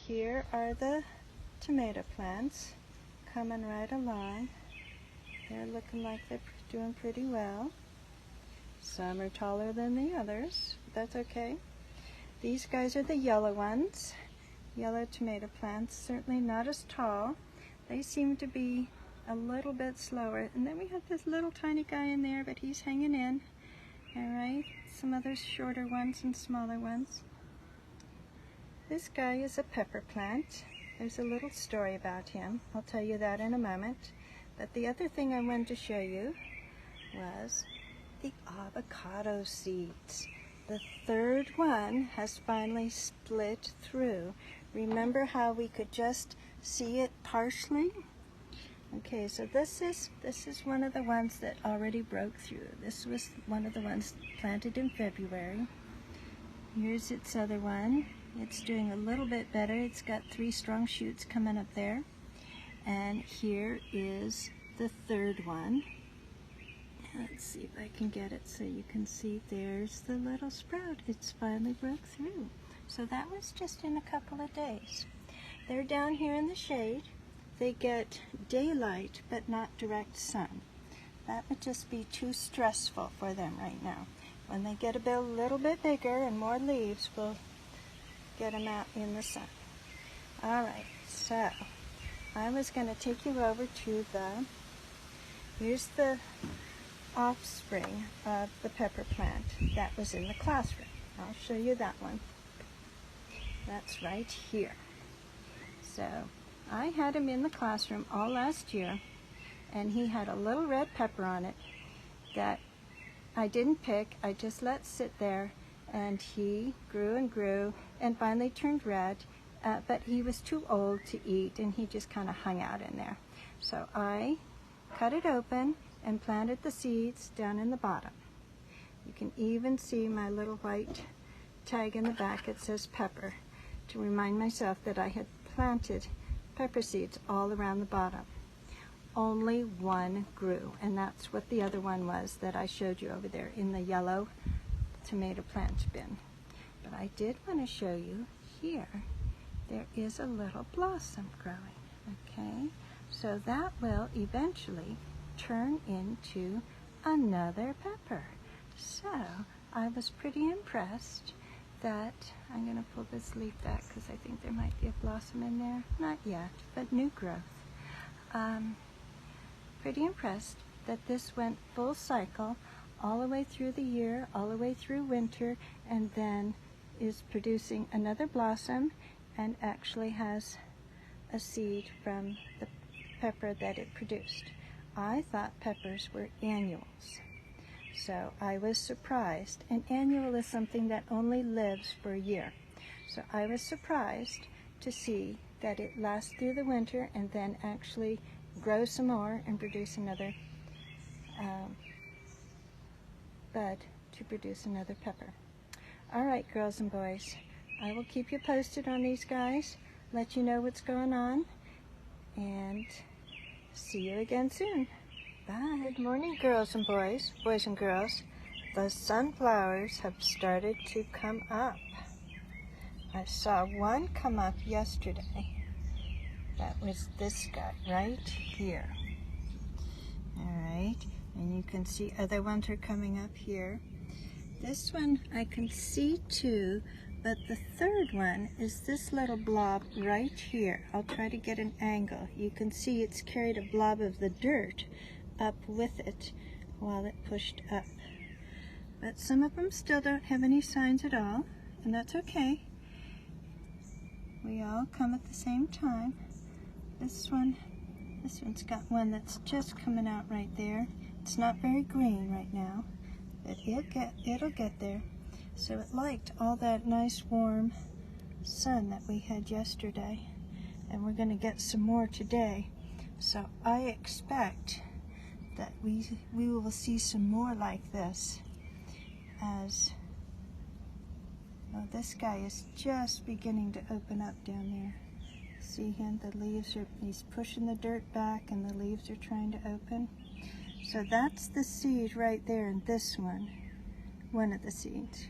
here are the tomato plants coming right along. They're looking like they're doing pretty well. Some are taller than the others, but that's okay. These guys are the yellow ones. Yellow tomato plants, certainly not as tall. They seem to be a little bit slower. And then we have this little tiny guy in there, but he's hanging in. All right, some other shorter ones and smaller ones. This guy is a pepper plant. There's a little story about him. I'll tell you that in a moment. But the other thing I wanted to show you was the avocado seeds. The third one has finally split through. Remember how we could just see it partially? Okay, so this is one of the ones that already broke through. This was one of the ones planted in February. Here's its other one. It's doing a little bit better. It's got 3 strong shoots coming up there. And here is the third one. Let's see if I can get it so you can see. There's the little sprout. It's finally broke through. So that was just in a couple of days. They're down here in the shade. They get daylight but not direct sun. That would just be too stressful for them right now. When they get a little bit bigger and more leaves, we'll get them out in the sun. All right, so I was going to take you over to here's the offspring of the pepper plant that was in the classroom. I'll show you that one. That's right here. So I had him in the classroom all last year, and he had a little red pepper on it that I didn't pick. I just let sit there, and he grew and grew and finally turned red, but he was too old to eat, and he just kind of hung out in there. So I cut it open and planted the seeds down in the bottom. You can even see my little white tag in the back. It says pepper, to remind myself that I had planted pepper seeds all around the bottom. Only one grew, and that's what the other one was that I showed you over there in the yellow tomato plant bin. But I did want to show you here, there is a little blossom growing, okay? So that will eventually turn into another pepper. So I was pretty impressed that, I'm going to pull this leaf back because I think there might be a blossom in there. Not yet, but new growth. Pretty impressed that this went full cycle all the way through the year, all the way through winter, and then is producing another blossom and actually has a seed from the pepper that it produced. I thought peppers were annuals, so I was surprised. An annual is something that only lives for a year. So I was surprised to see that it lasts through the winter and then actually grow some more and produce another bud to produce another pepper. All right, girls and boys, I will keep you posted on these guys, let you know what's going on, and see you again soon. Bye. Good morning, girls and boys and girls. The sunflowers have started to come up. I saw one come up yesterday. That was this guy right here. All right, and you can see other ones are coming up here. This one I can see too, but the third one is this little blob right here. I'll try to get an angle. You can see it's carried a blob of the dirt up with it while it pushed up. But some of them still don't have any signs at all, and that's okay. We all come at the same time. This one's got one that's just coming out right there. It's not very green right now, but it'll get there. So it liked all that nice warm sun that we had yesterday, and we're going to get some more today. So I expect that we will see some more like this as this guy is just beginning to open up down there. See him? The leaves he's pushing the dirt back and the leaves are trying to open. So that's the seed right there in this one of the seeds.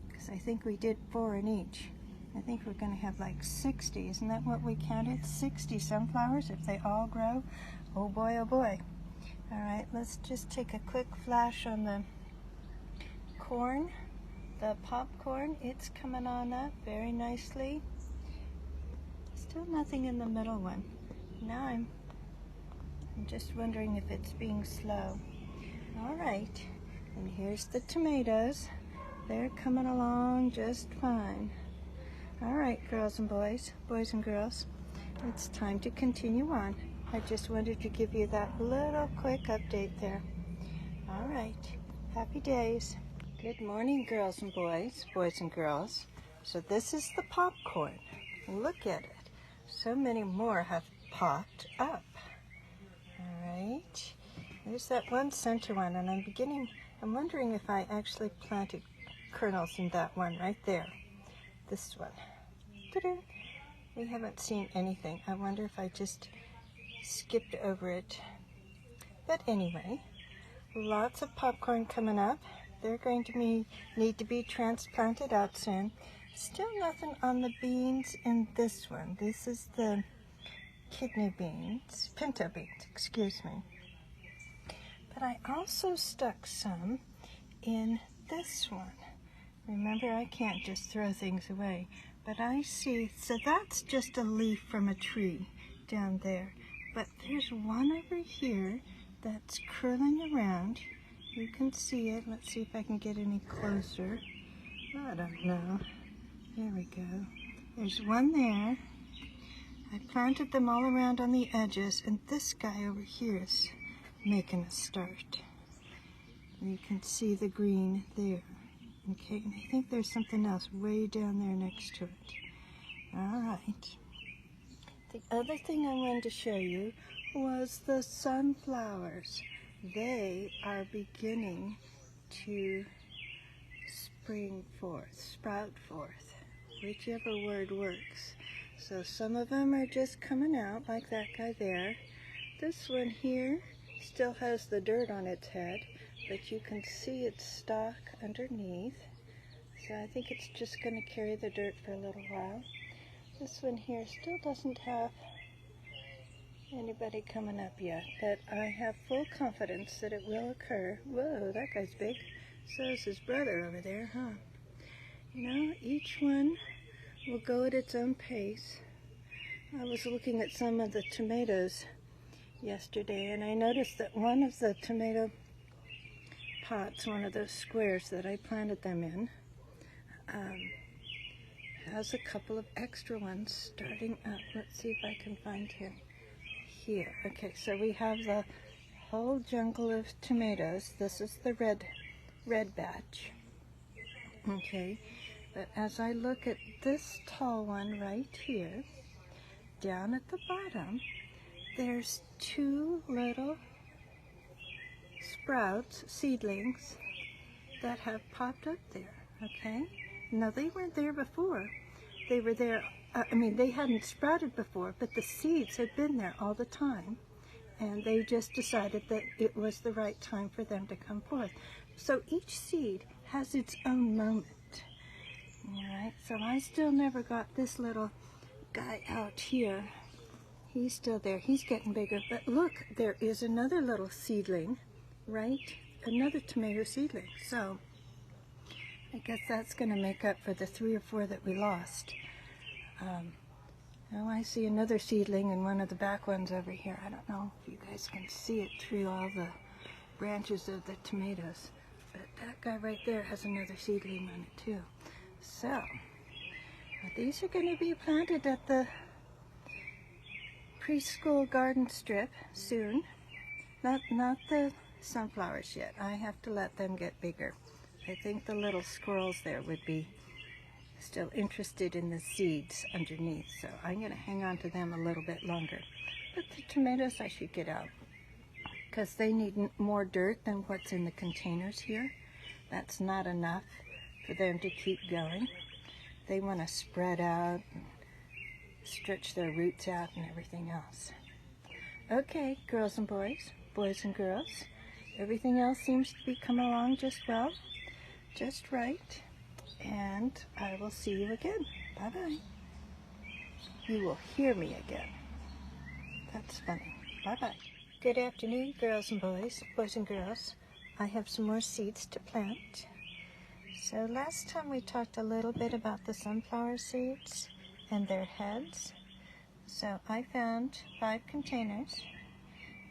Because I think we did 4 in each. I think we're going to have like 60. Isn't that what we counted? 60 sunflowers if they all grow. Oh boy, oh boy. All right, let's just take a quick flash on the corn, the popcorn. It's coming on up very nicely. Still nothing in the middle one. Now I'm just wondering if it's being slow. All right, and here's the tomatoes. They're coming along just fine. All right, girls and boys and girls, it's time to continue on. I just wanted to give you that little quick update there. All right, happy days. Good morning, girls and boys and girls. So this is the popcorn. Look at it. So many more have popped up. All right, there's that one center one, and I'm wondering if I actually planted kernels in that one right there. This one. Ta-da. We haven't seen anything. I wonder if I just skipped over it. But anyway, lots of popcorn coming up. They're going to need to be transplanted out soon. Still nothing on the beans in this one. This is the kidney beans, pinto beans, excuse me. But I also stuck some in this one. Remember, I can't just throw things away. But I see, so that's just a leaf from a tree down there. But there's one over here that's curling around. You can see it. Let's see if I can get any closer. I don't know. There we go. There's one there. I planted them all around on the edges, and this guy over here is making a start. You can see the green there. Okay, and I think there's something else way down there next to it. All right. The other thing I wanted to show you was the sunflowers. They are beginning to spring forth, sprout forth, whichever word works. So some of them are just coming out, like that guy there. This one here still has the dirt on its head, but you can see its stalk underneath. So I think it's just going to carry the dirt for a little while. This one here still doesn't have anybody coming up yet, but I have full confidence that it will occur. Whoa, that guy's big. So is his brother over there, huh? You know, each one will go at its own pace. I was looking at some of the tomatoes yesterday, and I noticed that one of the tomato pots, one of those squares that I planted them in, has a couple of extra ones starting up. Let's see if I can find him here. Okay, so we have the whole jungle of tomatoes. This is the red batch. Okay, but as I look at this tall one right here, down at the bottom, there's two little sprouts, seedlings, that have popped up there, okay? Now, they weren't there before. They were there, they hadn't sprouted before, but the seeds had been there all the time, and they just decided that it was the right time for them to come forth. So each seed has its own moment, all right? So I still never got this little guy out here. He's still there. He's getting bigger. But look, there is another little seedling, right? Another tomato seedling. So I guess that's going to make up for the 3 or 4 that we lost. Now I see another seedling in one of the back ones over here. I don't know if you guys can see it through all the branches of the tomatoes. But that guy right there has another seedling on it too. So these are going to be planted at the preschool garden strip soon. Not the sunflowers yet. I have to let them get bigger. I think the little squirrels there would be still interested in the seeds underneath, so I'm going to hang on to them a little bit longer. But the tomatoes I should get out, because they need more dirt than what's in the containers here. That's not enough for them to keep going. They want to spread out and stretch their roots out and everything else. Okay, girls and boys and girls, everything else seems to be coming along just well, just right, and I will see you again. Bye-bye. You will hear me again. That's funny. Bye-bye. Good afternoon, girls and boys and girls. I have some more seeds to plant. So last time we talked a little bit about the sunflower seeds and their heads. So I found 5 containers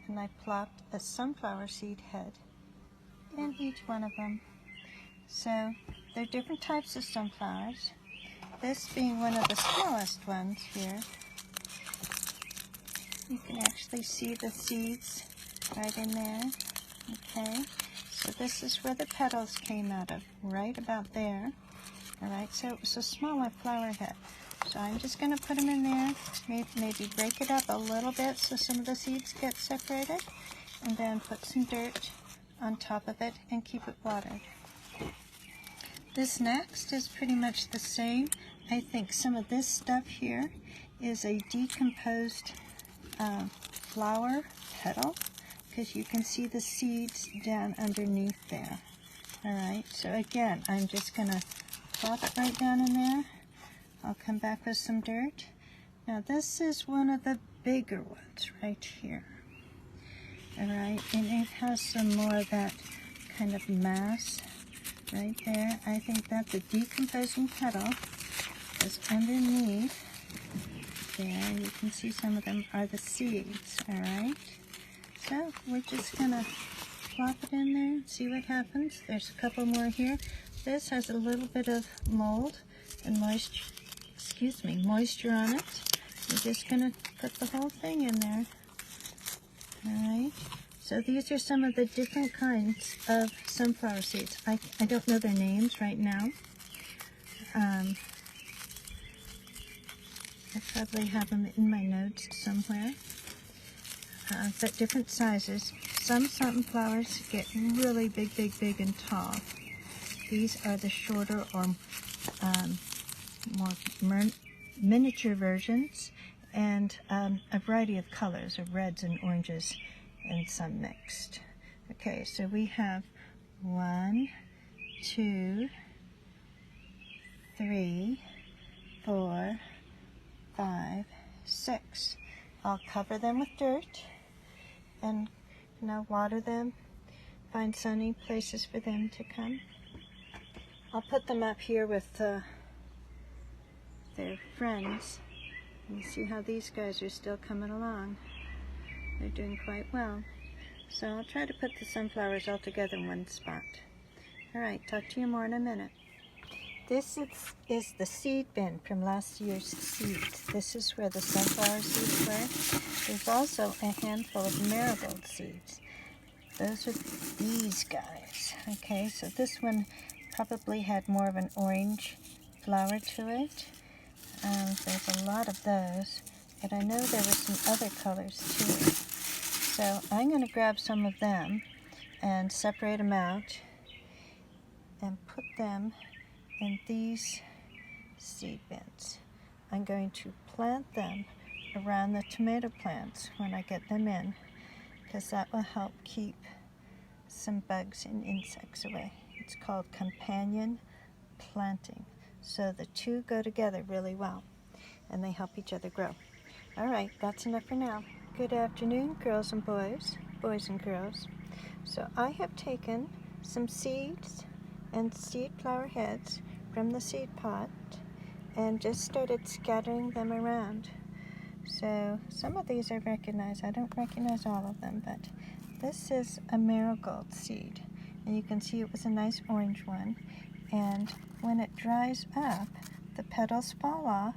and I plopped a sunflower seed head in each one of them. So they're different types of sunflowers. This being one of the smallest ones here. You can actually see the seeds right in there. Okay, so this is where the petals came out of, right about there. Alright, so it was a smaller flower head. So I'm just going to put them in there, maybe break it up a little bit so some of the seeds get separated, and then put some dirt on top of it and keep it watered. This next is pretty much the same. I think some of this stuff here is a decomposed flower petal, because you can see the seeds down underneath there. Alright, so again, I'm just going to plop it right down in there. I'll come back with some dirt. Now this is one of the bigger ones right here. Alright, and it has some more of that kind of mass right there. I think that's a decomposing petal, because underneath there, you can see some of them are the seeds, alright? So we're just going to plop it in there and see what happens. There's a couple more here. This has a little bit of mold and moisture on it. We're just going to put the whole thing in there. Alright, so these are some of the different kinds of sunflower seeds. I don't know their names right now. I probably have them in my notes somewhere. But different sizes. Some sunflowers get really big and tall. These are the shorter or more miniature versions, and a variety of colors of reds and oranges and some mixed. Okay, so we have 1, 2, 3, 4, 5, 6. I'll cover them with dirt and now water them, find sunny places for them to come. I'll put them up here with their friends. You see how these guys are still coming along. They're doing quite well. So I'll try to put the sunflowers all together in one spot. Alright, talk to you more in a minute. This is the seed bin from last year's seeds. This is where the sunflower seeds were. There's also a handful of marigold seeds. Those are these guys. Okay, so this one probably had more of an orange flower to it. There's a lot of those, but I know there were some other colors too. So I'm going to grab some of them and separate them out and put them in these seed bins. I'm going to plant them around the tomato plants when I get them in, because that will help keep some bugs and insects away. It's called companion planting. So the two go together really well, and they help each other grow. Alright, that's enough for now. Good afternoon, girls and boys and girls. So I have taken some seeds and seed flower heads from the seed pot and just started scattering them around. So some of these I recognize. I don't recognize all of them, but this is a marigold seed, and you can see it was a nice orange one. And when it dries up, the petals fall off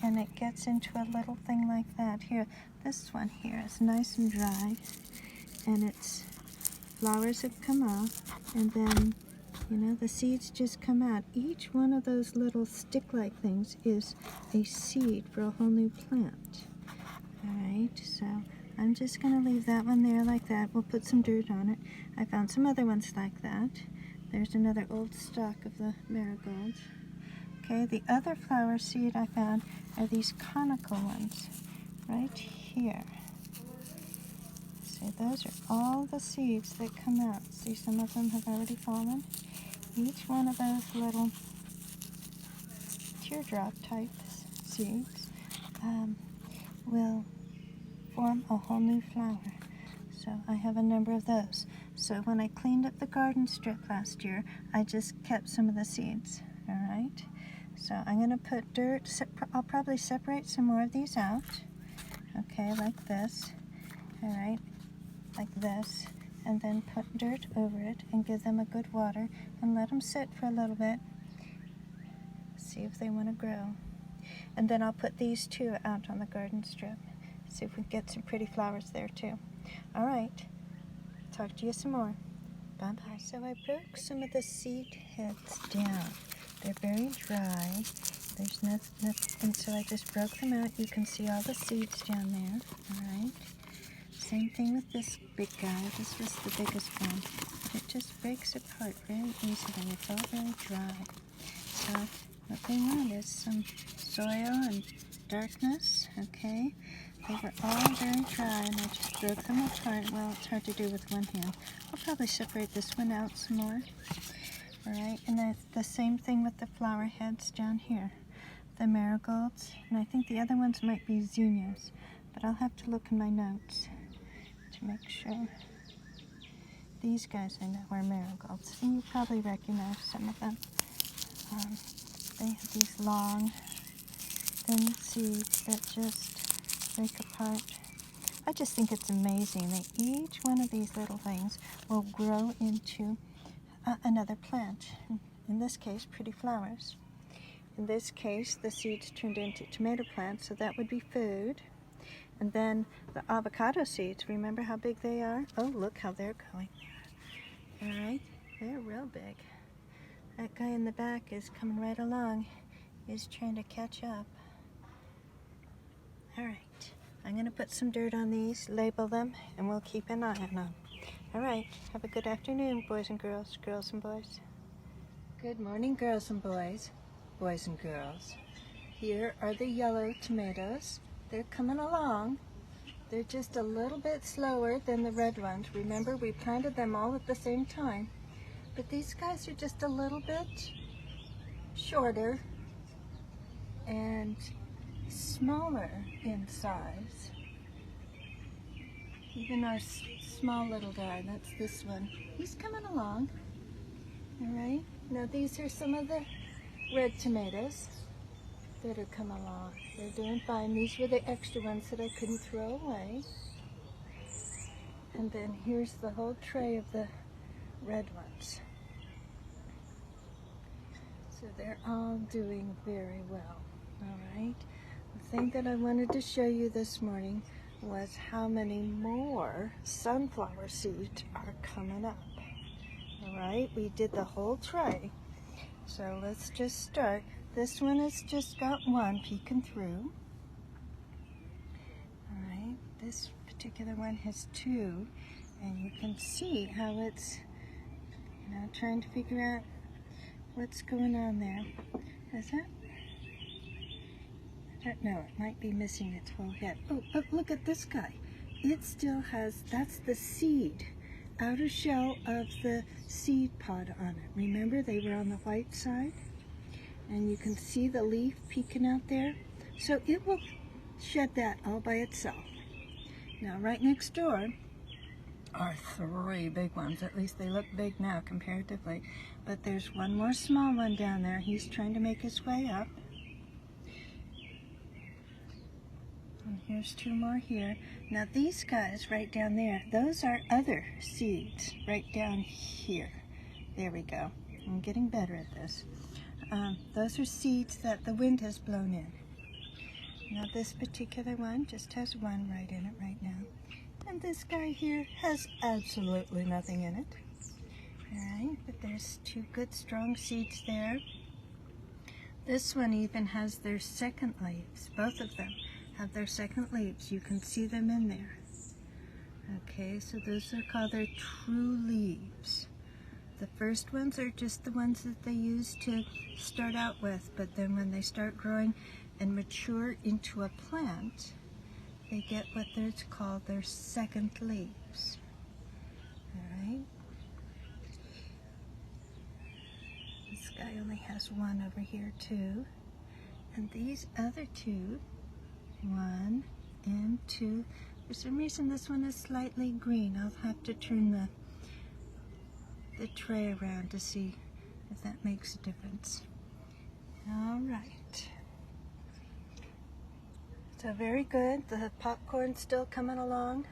and it gets into a little thing like that. Here, this one here is nice and dry, and its flowers have come off, and then, you know, the seeds just come out. Each one of those little stick-like things is a seed for a whole new plant. Alright, so I'm just going to leave that one there like that. We'll put some dirt on it. I found some other ones like that. There's another old stalk of the marigold. Okay, the other flower seed I found are these conical ones right here. See, those are all the seeds that come out. See, some of them have already fallen. Each one of those little teardrop type seeds will form a whole new flower. So I have a number of those. So when I cleaned up the garden strip last year, I just kept some of the seeds, all right? So I'm gonna put dirt, I'll probably separate some more of these out, okay, like this, all right, like this, and then put dirt over it and give them a good water and let them sit for a little bit, see if they wanna grow. And then I'll put these two out on the garden strip, see if we can get some pretty flowers there too. All right, talk to you some more. Bye-bye. So I broke some of the seed heads down. They're very dry. There's nothing, and so I just broke them out. You can see all the seeds down there, all right? Same thing with this big guy. This was the biggest one. But it just breaks apart very easily. It's all very dry. So what they want is some soil and darkness, okay? They were all very dry, and I just broke them apart. Well, it's hard to do with one hand. I'll probably separate this one out some more. All right, and that's the same thing with the flower heads down here. The marigolds, and I think the other ones might be zinnias, but I'll have to look in my notes to make sure. These guys I know are marigolds, and you probably recognize some of them. They have these long, thin seeds that just break apart. I just think it's amazing that each one of these little things will grow into another plant. In this case, pretty flowers. In this case, the seeds turned into tomato plants, so that would be food. And then the avocado seeds, remember how big they are? Oh, look how they're going. All right, they're real big. That guy in the back is coming right along. He's trying to catch up. All right, I'm gonna put some dirt on these, label them, and we'll keep an eye on them. All right, have a good afternoon, boys and girls, girls and boys. Good morning, girls and boys, boys and girls. Here are the yellow tomatoes. They're coming along. They're just a little bit slower than the red ones. Remember, we planted them all at the same time. But these guys are just a little bit shorter and smaller in size. Even our small little guy, that's this one, he's coming along. All right, now these are some of the red tomatoes that are coming along. They're doing fine. These were the extra ones that I couldn't throw away. And then here's the whole tray of the red ones. So they're all doing very well, all right? The thing that I wanted to show you this morning was how many more sunflower seeds are coming up, all right? We did the whole tray. So let's just start. This one has just got one peeking through, all right? This particular one has two, and you can see how it's, you know, trying to figure out what's going on there. Is it? I don't know, it might be missing its whole head. Oh, but look at this guy. It still has, that's the seed, outer shell of the seed pod on it. Remember, they were on the white side? And you can see the leaf peeking out there. So it will shed that all by itself. Now, right next door are three big ones. At least they look big now comparatively. But there's one more small one down there. He's trying to make his way up. And here's two more here. Now these guys right down there, those are other seeds right down here. There we go. I'm getting better at this. Those are seeds that the wind has blown in. Now this particular one just has one right in it right now. And this guy here has absolutely nothing in it. Alright, but there's two good strong seeds there. This one even has their second leaves. Both of them have their second leaves. You can see them in there. Okay, so those are called their true leaves. The first ones are just the ones that they use to start out with, but then when they start growing and mature into a plant, they get what is called their second leaves. Alright? This guy only has one over here too. And these other two, 1 and 2, for some reason this one is slightly green. I'll have to turn the tray around to see if that makes a difference. All right. So very good. The popcorn's still coming along.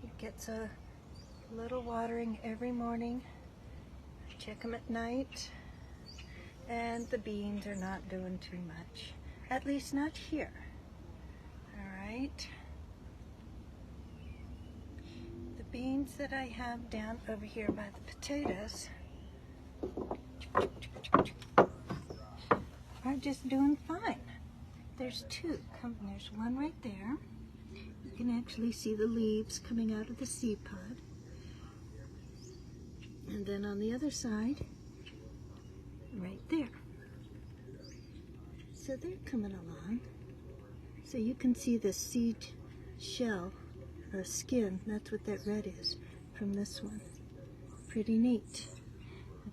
It gets a little watering every morning. Check them at night. And the beans are not doing too much. At least not here. All right. The beans that I have down over here by the potatoes are just doing fine. There's two. There's one right there. You can actually see the leaves coming out of the seed pod. And then on the other side, right there. So they're coming along. So you can see the seed shell or skin. That's what that red is from this one. Pretty neat.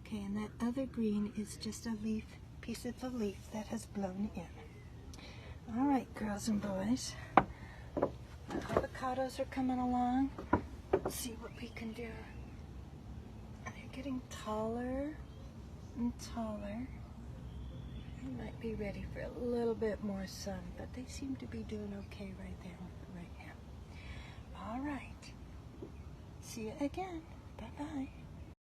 Okay, and that other green is just a leaf, piece of a leaf that has blown in. All right, girls and boys. The avocados are coming along. Let's see what we can do. They're getting taller and taller. They might be ready for a little bit more sun, but they seem to be doing okay right there, right now. All right. See you again. Bye-bye.